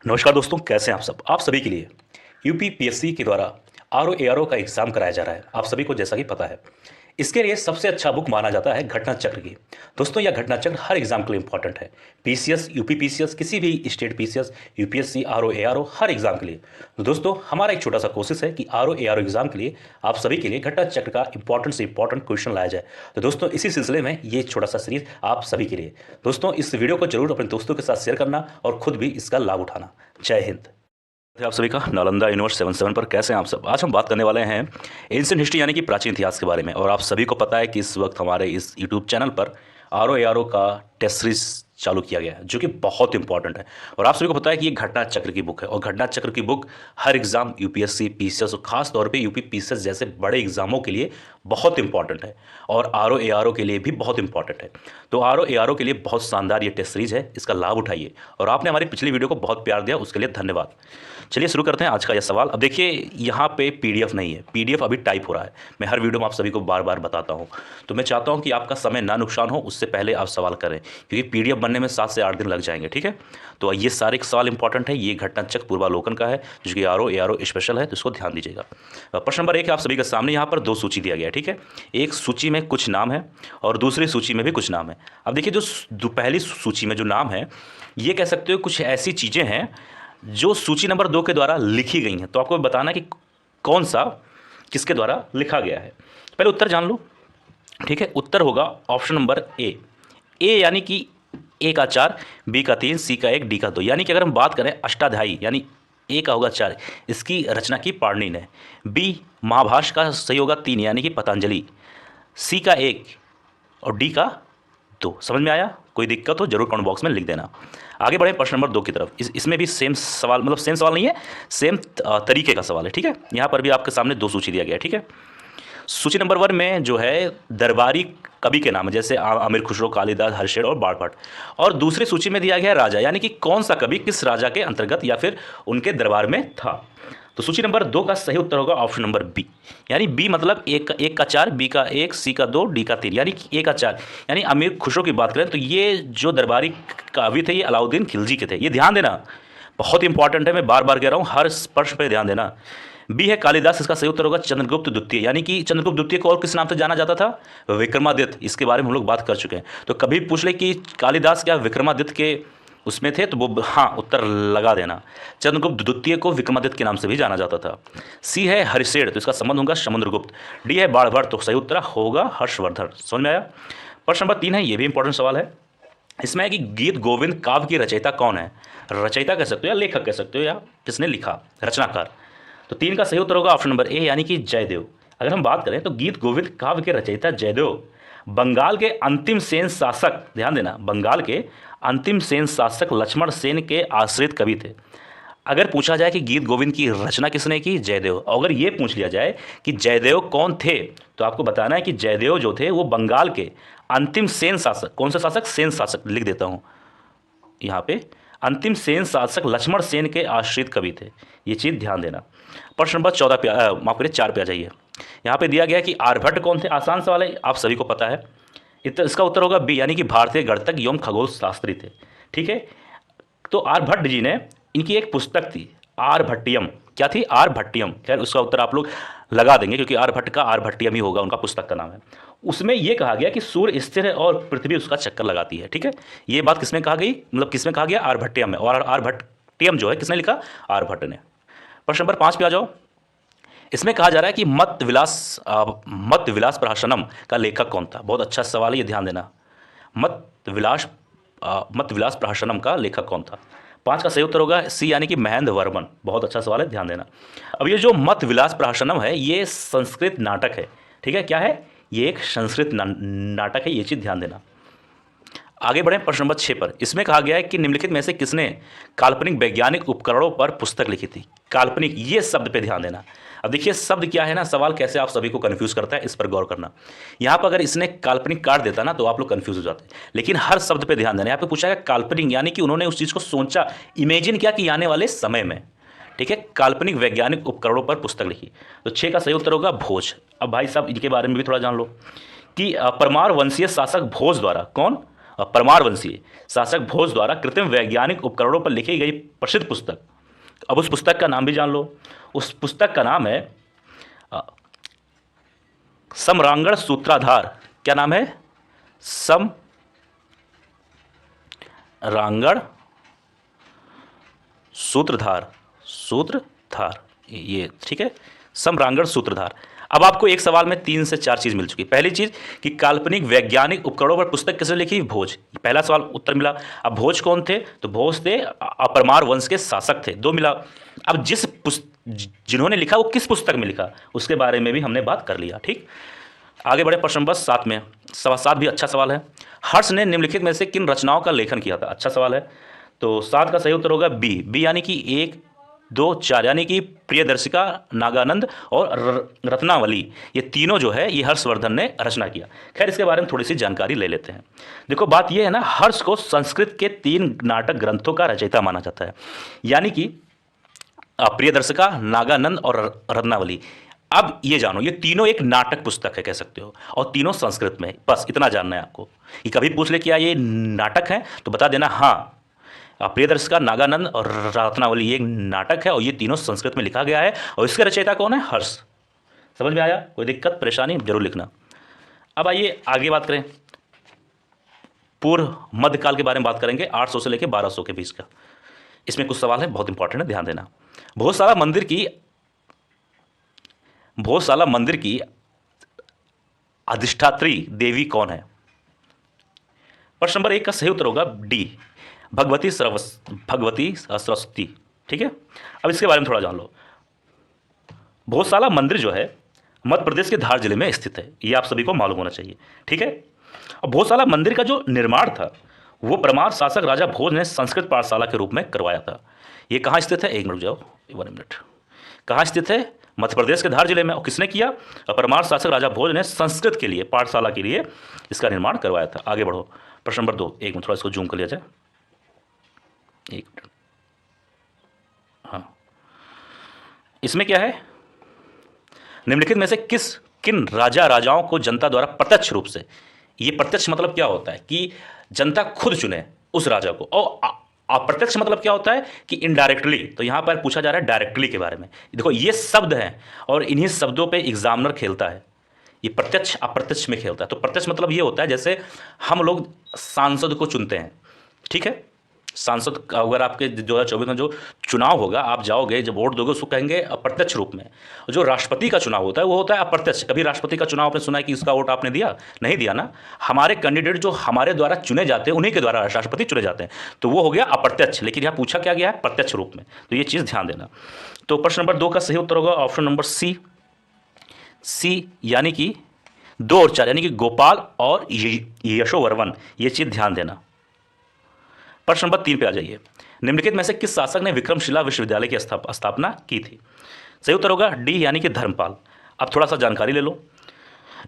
नमस्कार दोस्तों, कैसे हैं आप सब। आप सभी के लिए यूपीपीएससी के द्वारा आरओ एआरओ का एग्जाम कराया जा रहा है। आप सभी को जैसा कि पता है, इसके लिए सबसे अच्छा बुक माना जाता है घटना चक्र की। दोस्तों, यह घटना चक्र हर एग्जाम के लिए इंपॉर्टेंट है। पीसीएस, यूपीपीसीएस, किसी भी state PCS, UPSC, RO ARO, हर एग्जाम के लिए। तो दोस्तों, हमारा एक छोटा सा कोशिश है कि आरओ एआरओ एग्जाम के लिए आप सभी के लिए घटना चक्र का इंपॉर्टेंट से इंपॉर्टेंट क्वेश्चन लाया जाए। तो दोस्तों, इसी सिलसिले में ये छोटा सा सीरीज आप सभी के लिए। दोस्तों, इस वीडियो को जरूर अपने दोस्तों के साथ शेयर करना और खुद भी इसका लाभ उठाना। जय हिंद। आप सभी का नालंदा यूनिवर्स 77 पर कैसे हैं आप सब। आज हम बात करने वाले हैं एंशिएंट हिस्ट्री यानी कि प्राचीन इतिहास के बारे में। और आप सभी को पता है कि इस वक्त हमारे इस यूट्यूब चैनल पर आरओ एआरओ का टेस्ट सीरीज चालू किया गया है, जो कि बहुत इंपॉर्टेंट है। और आप सभी को पता है कि ये घटना चक्र की बुक है, और घटना चक्र की बुक हर एग्जाम यूपीएससी, पीसीएस और खास तौर पे यूपी पीसीएस जैसे बड़े एग्जामों के लिए बहुत इंपॉर्टेंट है, और आरओ एआरओ के लिए भी बहुत इंपॉर्टेंट है। तो आरओ एआरओ के लिए बहुत शानदार ये टेस्ट सीरीज है, इसका लाभ उठाइए। और आपने हमारी पिछली वीडियो को बहुत प्यार दिया, उसके लिए धन्यवाद। चलिए शुरू करते हैं आज का यह सवाल। अब देखिए, यहाँ पे पीडीएफ नहीं है, पीडीएफ अभी टाइप हो रहा है। मैं हर वीडियो में आप सभी को बार बार बताता हूँ, तो मैं चाहता हूँ कि आपका समय ना नुकसान हो, उससे पहले आप सवाल करें, क्योंकि पीडीएफ बनने में 7 से 8 दिन लग जाएंगे। ठीक है, तो ये सारे सवाल इंपॉर्टेंट है। ये घटना चक्र पूर्वालोकन का है, जो कि आरओ एआरओ स्पेशल है, तो इसको ध्यान दीजिएगा। प्रश्न नंबर 1 आप सभी के सामने यहाँ पर 2 सूची दिया गया है। ठीक है, एक सूची में कुछ नाम है और दूसरी सूची में भी कुछ नाम है। अब देखिए, जो पहली सूची में जो नाम है, ये कह सकते हो कुछ ऐसी चीज़ें हैं जो सूची नंबर 2 के द्वारा लिखी गई हैं। तो आपको बताना कि कौन सा किसके द्वारा लिखा गया है। पहले उत्तर जान लो। ठीक है, उत्तर होगा ऑप्शन नंबर ए यानी कि ए का 4, बी का 3, सी का 1, डी का 2। यानी कि अगर हम बात करें अष्टाध्यायी, यानी ए का होगा 4, इसकी रचना की पाणिनि ने। बी महाभाष्य का सही होगा 3, यानी कि पतंजलि। सी का 1 और डी का 2। समझ में आया? कोई दिक्कत हो जरूर कमेंट बॉक्स में लिख देना। आगे बढ़े प्रश्न नंबर 2 की तरफ। इसमें भी सेम सवाल, मतलब सेम सवाल नहीं है, सेम तरीके का सवाल है। ठीक है, यहाँ पर भी आपके सामने 2 सूची दिया गया है। ठीक है, सूची नंबर 1 में जो है दरबारी कवि के नाम है, जैसे अमीर खुसरो, कालिदास, हर्षेड और बाणभट्ट। और दूसरी सूची में दिया गया है राजा, यानी कि कौन सा कवि किस राजा के अंतर्गत या फिर उनके दरबार में था। तो सूची नंबर 2 का सही उत्तर होगा ऑप्शन नंबर बी, यानी बी मतलब एक का 4, बी का 1, सी का 2, डी का 3, यानी कि ए का 4। यानी अमीर खुसरो की बात करें तो ये जो दरबारी कवि थे, ये अलाउद्दीन खिलजी के थे। ये ध्यान देना, बहुत इंपॉर्टेंट है, मैं बार बार कह रहा हूँ, हर प्रश्न पर ध्यान देना। बी है कालिदास, इसका सही उत्तर होगा चंद्रगुप्त द्वितीय, यानी कि चंद्रगुप्त द्वितीय को और किस नाम से जाना जाता था? विक्रमादित्य। इसके बारे में हम लोग बात कर चुके हैं। तो कभी पूछ ले कि कालिदास क्या विक्रमादित्य के उसमें थे, तो वो हाँ उत्तर लगा देना। चंद्रगुप्त द्वितीय को विक्रमादित्य के नाम से भी जाना जाता था। सी है हरिशेड, तो इसका संबंध होगा समुद्रगुप्त। डी है बाणभट्ट, तो सही उत्तर होगा हर्षवर्धन। समझ में आया? प्रश्न नंबर 3 है, ये भी इंपॉर्टेंट सवाल है। इसमें है कि गीत गोविंद काव्य की रचयिता कौन है? रचयिता कह सकते हो या लेखक कह सकते हो, या किसने लिखा, रचनाकार। तो 3 का सही उत्तर होगा ऑप्शन नंबर ए, यानी कि जयदेव। अगर हम बात करें तो गीत गोविंद काव्य के रचयिता जयदेव बंगाल के अंतिम सेन शासक, ध्यान देना, बंगाल के अंतिम सेन शासक लक्ष्मण सेन के आश्रित कवि थे। अगर पूछा जाए कि गीत गोविंद की रचना किसने की? जयदेव। अगर ये पूछ लिया जाए कि जयदेव कौन थे, तो आपको बताना है कि जयदेव जो थे वो बंगाल के अंतिम सेन शासक, कौन से शासक? सेन शासक। लिख देता हूँ यहाँ पे, अंतिम सेन शासक लक्ष्मण सेन के आश्रित कवि थे। ये चीज़ ध्यान देना। प्रश्न नंबर 14 पे माफ करिए 4 पे आ जाइए। यहाँ पे दिया गया कि आर्यभट्ट कौन थे? आसान सवाल है, आप सभी को पता है। इसका उत्तर होगा बी, यानी कि भारतीय गणितज्ञ एवं खगोल शास्त्री थे। ठीक है, तो आर्यभट्ट जी ने, इनकी एक पुस्तक थी आर्यभट्टियम। क्या थी? आर्यभट्टियम। खैर उसका उत्तर आप लोग लगा देंगे, क्योंकि आर्यभट्ट का आर्यभट्टियम ही होगा, उनका पुस्तक का नाम है। उसमें यह कहा गया कि सूर्य स्थिर है और पृथ्वी उसका चक्कर लगाती है। ठीक है, ये बात किसमें कहा गई, मतलब किसमें कहा गया? आर्यभट्टियम में। और आर्यभट्टियम जो है किसने लिखा? आर्यभट्ट ने। प्रश्न नंबर 5 पे आ जाओ। इसमें कहा जा रहा है कि मत विलास प्रहसनम का लेखक कौन था? बहुत अच्छा सवाल है, ये ध्यान देना। मत विलास प्रहसनम का लेखक कौन था? 5 का सही उत्तर होगा सी, यानी कि महेंद्र वर्मन। बहुत अच्छा सवाल है, ध्यान देना। अब ये जो मत विलास प्रहसनम है, ये संस्कृत नाटक है। ठीक है, क्या है? ये एक संस्कृत नाटक है, ये चीज़ ध्यान देना। आगे बढ़ें प्रश्न नंबर 6 पर। इसमें कहा गया है कि निम्नलिखित में से किसने काल्पनिक वैज्ञानिक उपकरणों पर पुस्तक लिखी थी? काल्पनिक, ये शब्द पे ध्यान देना। अब देखिए शब्द क्या है ना, सवाल कैसे आप सभी को कंफ्यूज करता है, इस पर गौर करना। यहाँ पर अगर इसने काल्पनिक काट देता ना, तो आप लोग कंफ्यूज हो जाते हैं। लेकिन हर शब्द पे ध्यान देना। यहाँ पे पूछा गया काल्पनिक, यानी कि उन्होंने उस चीज़ को सोचा, इमेजिन किया कि आने वाले समय में। ठीक है, काल्पनिक वैज्ञानिक उपकरणों पर पुस्तक लिखी। तो 6 का सही उत्तर होगा भोज। अब भाई साहब इनके बारे में भी थोड़ा जान लो कि परमार वंशीय शासक भोज द्वारा, कौन? परमार वंशीय शासक भोज द्वारा कृत्रिम वैज्ञानिक उपकरणों पर लिखी गई प्रसिद्ध पुस्तक। अब उस पुस्तक का नाम भी जान लो। उस पुस्तक का नाम है सम्रांगण सूत्राधार। क्या नाम है? सम्रांगण सूत्रधार। सूत्रधार, ये ठीक है, सम्रांगण सूत्रधार। अब आपको एक सवाल में 3 से 4 चीज मिल चुकी। पहली चीज कि काल्पनिक वैज्ञानिक उपकरणों पर पुस्तक किसने लिखी? भोज। पहला सवाल उत्तर मिला। अब भोज कौन थे? तो भोज थे अपरमार वंश के शासक थे, 2 मिला। अब जिन्होंने लिखा वो किस पुस्तक में लिखा उसके बारे में भी हमने बात कर लिया। ठीक, आगे बढ़े प्रश्न नंबर 7 में। 7 भी अच्छा सवाल है। हर्ष ने निम्नलिखित में से किन रचनाओं का लेखन किया था? अच्छा सवाल है। तो 7 का सही उत्तर होगा बी यानी कि 1, 2, 4 यानी कि प्रियदर्शिका, नागानंद और रत्नावली, ये तीनों जो है ये हर्षवर्धन ने रचना किया। खैर इसके बारे में थोड़ी सी जानकारी ले लेते हैं। देखो बात ये है ना, हर्ष को संस्कृत के 3 नाटक ग्रंथों का रचयिता माना जाता है, यानी कि प्रियदर्शिका, नागानंद और रत्नावली। अब ये जानो ये तीनों एक नाटक पुस्तक है कह सकते हो, और तीनों संस्कृत में। बस इतना जानना है आपको। कि कभी पूछ ले क्या ये नाटक है तो बता देना हाँ, प्रियदर्शिका, नागानंद और रत्नावली ये नाटक है और ये तीनों संस्कृत में लिखा गया है, और इसके रचयिता कौन है? हर्ष। समझ में आया? कोई दिक्कत परेशानी जरूर लिखना। अब आइए आगे बात करें, पूर्व मध्यकाल के बारे में बात करेंगे, 800 से लेकर 1200 के बीच का। इसमें कुछ सवाल है बहुत इंपॉर्टेंट है, ध्यान देना। भोजशाला मंदिर की अधिष्ठात्री देवी कौन है? प्रश्न नंबर 1 का सही उत्तर होगा डी, भगवती सरस्वती। ठीक है, अब इसके बारे में थोड़ा जान लो। भोजशाला मंदिर जो है मध्य प्रदेश के धार जिले में स्थित है, ये आप सभी को मालूम होना चाहिए। ठीक है, अब भोजशाला मंदिर का जो निर्माण था वो परमार शासक राजा भोज ने संस्कृत पाठशाला के रूप में करवाया था। ये कहाँ स्थित है? 1 मिनट जाओ, 1 मिनट। कहाँ स्थित है? मध्य प्रदेश के धार जिले में। और किसने किया? परमार शासक राजा भोज ने संस्कृत के लिए, पाठशाला के लिए इसका निर्माण करवाया था। आगे बढ़ो, प्रश्न नंबर 2। 1 मिनट, थोड़ा इसको जूम कर लिया जाए, 1 मिनट। हाँ, इसमें क्या है? निम्नलिखित में से किन राजाओं को जनता द्वारा प्रत्यक्ष रूप से, ये प्रत्यक्ष मतलब क्या होता है कि जनता खुद चुने उस राजा को, और अप्रत्यक्ष मतलब क्या होता है कि इनडायरेक्टली। तो यहां पर पूछा जा रहा है डायरेक्टली के बारे में। देखो ये शब्द हैं और इन्हीं शब्दों पे एग्जामिनर खेलता है, ये प्रत्यक्ष अप्रत्यक्ष में खेलता है। तो प्रत्यक्ष मतलब ये होता है जैसे हम लोग सांसद को चुनते हैं। ठीक है, सांसद अगर आपके 2024 में जो चुनाव होगा, आप जाओगे जब वोट दोगे उसको कहेंगे अप्रत्यक्ष रूप में। जो राष्ट्रपति का चुनाव होता है वो होता है अप्रत्यक्ष। कभी राष्ट्रपति का चुनाव आपने सुना है कि इसका वोट आपने दिया? नहीं दिया ना। हमारे कैंडिडेट जो हमारे द्वारा चुने जाते हैं उन्हीं के द्वारा राष्ट्रपति चुने जाते हैं, तो वो हो गया अप्रत्यक्ष। लेकिन यहाँ पूछा क्या गया है? प्रत्यक्ष रूप में। तो ये चीज़ ध्यान देना। तो प्रश्न नंबर 2 का सही उत्तर होगा ऑप्शन नंबर सी यानी कि 2 और 4 यानी कि गोपाल और यशोवर्मन, ये चीज़ ध्यान देना। प्रश्न नंबर 3 पे आ जाइए। निम्नलिखित में से किस शासक ने विक्रमशिला विश्वविद्यालय की स्थापना की थी? सही उत्तर होगा डी यानी कि धर्मपाल। अब थोड़ा सा जानकारी ले लो।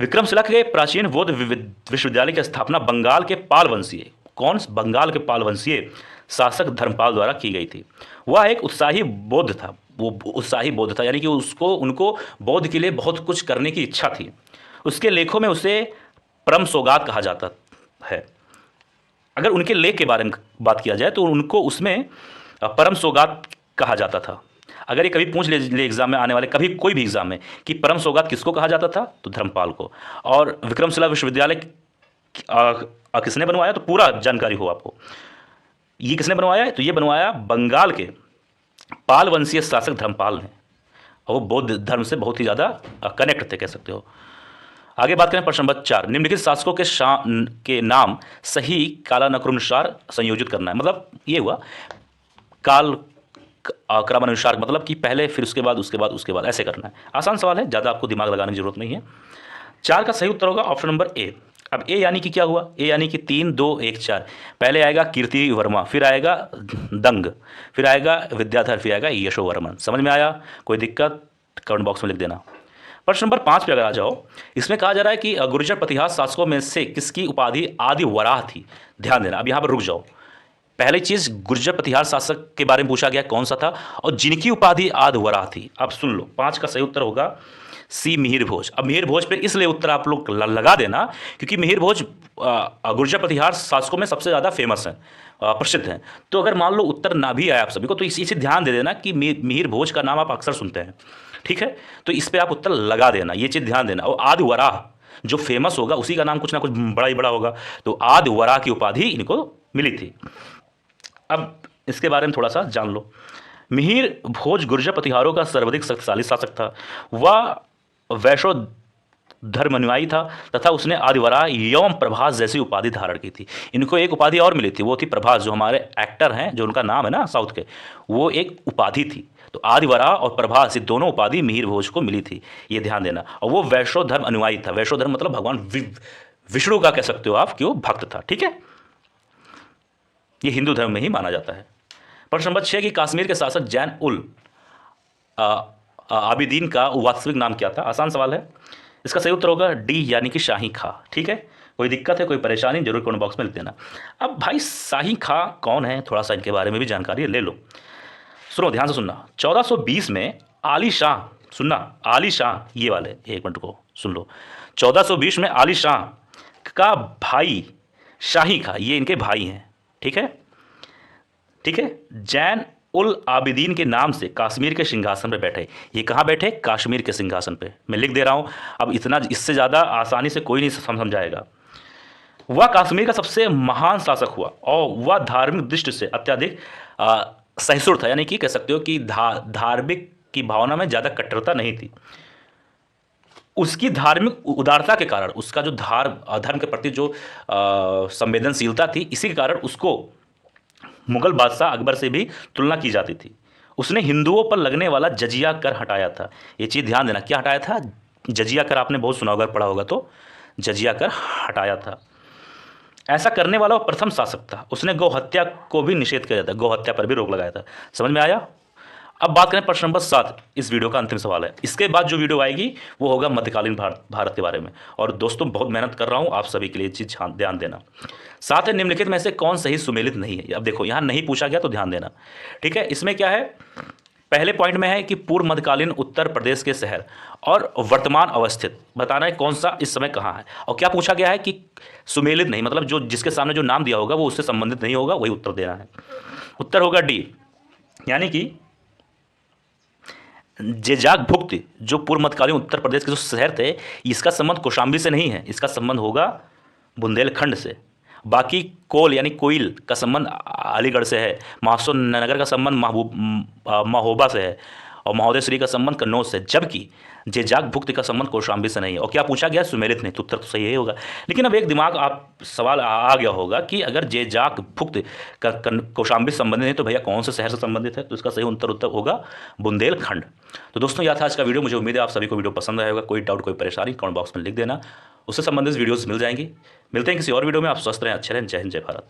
विक्रमशिला के प्राचीन बौद्ध विश्वविद्यालय की स्थापना बंगाल के पाल वंशीय, बंगाल के पाल वंशीय शासक धर्मपाल द्वारा की गई थी। वह एक उत्साही बौद्ध था, यानी कि उनको बौद्ध के लिए बहुत कुछ करने की इच्छा थी। उसके लेखों में उसे परम सौगात कहा जाता है। अगर उनके लेख के बारे में बात किया जाए तो उनको उसमें परम सौगात कहा जाता था। अगर ये कभी पूछ ले एग्जाम में आने वाले, कभी कोई भी एग्जाम में, कि परम सौगात किसको कहा जाता था, तो धर्मपाल को। और विक्रमशिला विश्वविद्यालय किसने बनवाया, तो पूरा जानकारी हो आपको। ये किसने बनवाया है? तो ये बनवाया बंगाल के पाल वंशीय शासक धर्मपाल ने, और वो बौद्ध धर्म से बहुत ही ज़्यादा कनेक्ट थे कह सकते हो। आगे बात करें प्रश्न नंबर 4। निम्नलिखित शासकों के नाम सही कालानुसार संयोजित करना है। मतलब ये हुआ काल क्रमानुसार, मतलब कि पहले फिर उसके बाद ऐसे करना है। आसान सवाल है, ज़्यादा आपको दिमाग लगाने की जरूरत नहीं है। 4 का सही उत्तर होगा ऑप्शन नंबर ए। अब ए यानी कि क्या हुआ? ए यानी कि 3, 2, 1, 4। पहले आएगा कीर्ति वर्मा, फिर आएगा दंग, फिर आएगा विद्याधर, फिर आएगा यशोवर्मन। समझ में आया? कोई दिक्कत कमेंट बॉक्स में लिख देना। प्रश्न नंबर 5 पे अगर आ जाओ, इसमें कहा जा रहा है कि गुर्जर प्रतिहार शासकों में से किसकी उपाधि आदि वराह थी? ध्यान देना, अब यहाँ पर रुक जाओ। पहली चीज गुर्जर प्रतिहार शासक के बारे में पूछा गया कौन सा था और जिनकी उपाधि आदि वराह थी। अब सुन लो, 5 का सही उत्तर होगा सी मिहिर भोज। अब मिहिर भोज पे इसलिए उत्तर आप लोग लगा देना क्योंकि मिहिर भोज गुर्जर प्रतिहार शासकों में सबसे ज़्यादा फेमस हैं, प्रसिद्ध हैं। तो अगर मान लो उत्तर ना भी आए आप सभी को तो इसी ध्यान दे देना कि मिहिर भोज का नाम आप अक्सर सुनते हैं, ठीक है। तो इस पर आप उत्तर लगा देना, ये चीज़ ध्यान देना। और आदि वराह जो फेमस होगा उसी का नाम कुछ ना कुछ बड़ा ही बड़ा होगा, तो आदि वराह की उपाधि इनको मिली थी। अब इसके बारे में थोड़ा सा जान लो। मिहिर भोज गुर्जर प्रतिहारों का सर्वाधिक शक्तिशाली शासक था। वह वैष्णव धर्मानुयायी था तथा उसने आदिवराह एवं प्रभास जैसी उपाधि धारण की थी। इनको एक उपाधि और मिली थी, वो थी प्रभास। जो हमारे एक्टर हैं, जो उनका नाम है ना साउथ के, वो एक उपाधि थी। तो आदिवराह और प्रभास ये दोनों उपाधि मिहिर भोज को मिली थी, ये ध्यान देना। और वो वैष्णव धर्म अनुयायी था। वैष्णव धर्म मतलब भगवान विष्णु का कह सकते हो आप कि वो भक्त था, ठीक है। ये हिंदू धर्म में ही माना जाता है। प्रश्न नंबर 6 कि कश्मीर के शासक जैन उल आबिदीन का वास्तविक नाम क्या था? आसान सवाल है। इसका सही उत्तर होगा डी यानी कि शाही खां, ठीक है। कोई दिक्कत है, कोई परेशानी, जरूर कमेंट बॉक्स में लिख देना। अब भाई शाही खां कौन है, थोड़ा सा इनके बारे में भी जानकारी ले लो। सुनो, ध्यान से सुनना। 1420 में आली शाह, सुनना आली शाह, ये वाले एक मिनट को सुन लो। 1420 में आली शाह का भाई शाही खां, ये इनके भाई हैं, ठीक है, ठीक है। जैन उल आबिदीन के नाम से कश्मीर के सिंहासन पर बैठे। ये कहाँ बैठे? कश्मीर के सिंहासन पे। मैं लिख दे रहा हूँ, अब इतना इससे ज़्यादा आसानी से कोई नहीं समझाएगा। वह कश्मीर का सबसे महान शासक हुआ और वह धार्मिक दृष्टि से अत्यधिक सहिष्णु था, यानी कि कह सकते हो कि धार्मिक की भावना में ज़्यादा कट्टरता नहीं थी। उसकी धार्मिक उदारता के कारण, उसका जो धर्म के प्रति जो संवेदनशीलता थी, इसी के कारण उसको मुगल बादशाह अकबर से भी तुलना की जाती थी। उसने हिंदुओं पर लगने वाला जजिया कर हटाया था। ये चीज़ ध्यान देना, क्या हटाया था? जजिया कर। आपने बहुत सुना होगा, पढ़ा होगा, तो जजिया कर हटाया था। ऐसा करने वाला वो प्रथम शासक था। उसने गौ हत्या को भी निषेध किया था, गौ हत्या पर भी रोक लगाया था। समझ में आया? अब बात करें प्रश्न नंबर 7, इस वीडियो का अंतिम सवाल है। इसके बाद जो वीडियो आएगी वो होगा मध्यकालीन भारत के बारे में। और दोस्तों बहुत मेहनत कर रहा हूँ आप सभी के लिए, चीज़ ध्यान देना। 7 है, निम्नलिखित में से कौन सही सुमेलित नहीं है? अब देखो यहाँ नहीं पूछा गया तो ध्यान देना, ठीक है। इसमें क्या है, पहले पॉइंट में है कि पूर्व मध्यकालीन उत्तर प्रदेश के शहर और वर्तमान अवस्थित बताना है कौन सा इस समय कहाँ है। और क्या पूछा गया है कि सुमेलित नहीं, मतलब जो जिसके सामने जो नाम दिया होगा वो उससे संबंधित नहीं होगा, वही उत्तर देना है। उत्तर होगा डी, यानी कि जेजाक भुक्त, जो पूर्व मध्यकालीन उत्तर प्रदेश के जो शहर थे, इसका संबंध कौशाम्बी से नहीं है, इसका संबंध होगा बुंदेलखंड से। बाकी कोल यानी कोयल का संबंध अलीगढ़ से है। महासो नगर का संबंध महोबा से है और महोदय श्री का संबंध कन्नौज से। जबकि जेजाक भुक्त का संबंध कौशाम्बी से नहीं है। और क्या पूछा गया? सुमेलित नहीं, तो उत्तर तो सही ही होगा। लेकिन अब एक दिमाग आप सवाल आ गया होगा कि अगर जेजाक भुक्त का कौशाम्बी संबंधित है तो भैया कौन से शहर से संबंधित है? तो इसका सही उत्तर होगा बुंदेलखंड। तो दोस्तों यह था आज का वीडियो। मुझे उम्मीद है आप सभी को वीडियो पसंद आएगा। कोई डाउट, कोई परेशानी कमेंट बॉक्स में लिख देना, उससे संबंधित वीडियोज़ मिल जाएंगी। मिलते हैं किसी और वीडियो में। आप स्वस्थ रहें, अच्छे रहें। जय हिंद, जय भारत।